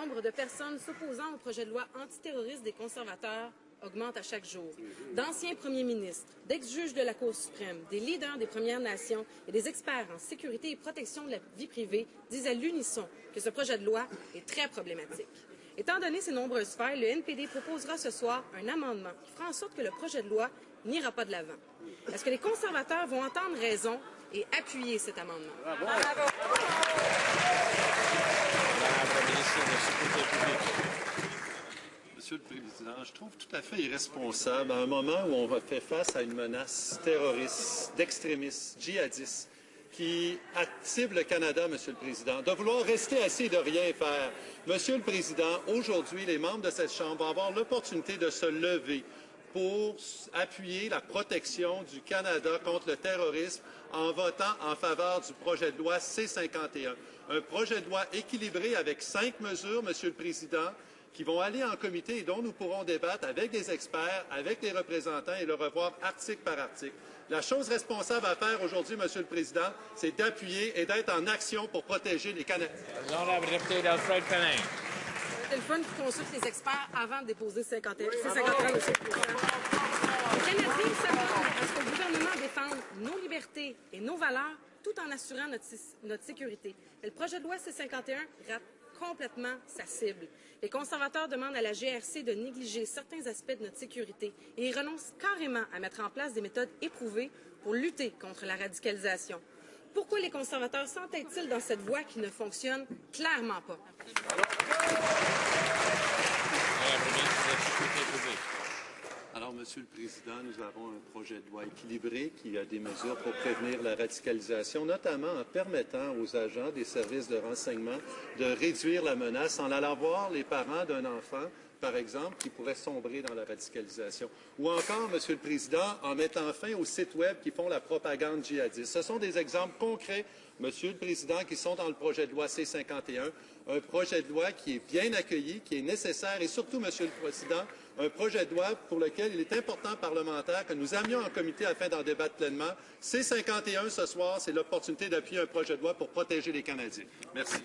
nombre de personnes s'opposant au projet de loi antiterroriste des conservateurs augmente à chaque jour. D'anciens premiers ministres, d'ex-juges de la Cour suprême, des leaders des Premières Nations et des experts en sécurité et protection de la vie privée disent à l'unisson que ce projet de loi est très problématique. Étant donné ces nombreuses failles, le NPD proposera ce soir un amendement qui fera en sorte que le projet de loi n'ira pas de l'avant. Est-ce que les conservateurs vont entendre raison et appuyer cet amendement? Bravo. Monsieur le Président, je trouve tout à fait irresponsable à un moment où on fait face à une menace terroriste, d'extrémistes, djihadistes, qui cible le Canada, Monsieur le Président, de vouloir rester assis et de rien faire. Monsieur le Président, aujourd'hui, les membres de cette Chambre vont avoir l'opportunité de se lever pour appuyer la protection du Canada contre le terrorisme en votant en faveur du projet de loi C-51. Un projet de loi équilibré avec 5 mesures, Monsieur le Président, qui vont aller en comité et dont nous pourrons débattre avec des experts, avec les représentants et le revoir article par article. La chose responsable à faire aujourd'hui, Monsieur le Président, c'est d'appuyer et d'être en action pour protéger les Canadiens. L'honorable député d'Alfred Penning. C'est le fun qui consulte les experts avant de déposer ces 51, Monsieur le Président. Les Canadiens s'attendent à ce que le gouvernement défende nos libertés et nos valeurs tout en assurant notre sécurité. Et le projet de loi C-51 rate complètement sa cible. Les conservateurs demandent à la GRC de négliger certains aspects de notre sécurité et ils renoncent carrément à mettre en place des méthodes éprouvées pour lutter contre la radicalisation. Pourquoi les conservateurs s'entêtent-ils dans cette voie qui ne fonctionne clairement pas? Alors, Monsieur le Président, nous avons un projet de loi équilibré qui a des mesures pour prévenir la radicalisation, notamment en permettant aux agents des services de renseignement de réduire la menace en allant voir les parents d'un enfant, par exemple, qui pourrait sombrer dans la radicalisation. Ou encore, Monsieur le Président, en mettant fin aux sites Web qui font la propagande djihadiste. Ce sont des exemples concrets, Monsieur le Président, qui sont dans le projet de loi C-51, un projet de loi qui est bien accueilli, qui est nécessaire et surtout, Monsieur le Président, un projet de loi pour lequel il est important, parlementaire, que nous amenions en comité afin d'en débattre pleinement. C-51 ce soir, c'est l'opportunité d'appuyer un projet de loi pour protéger les Canadiens. Merci.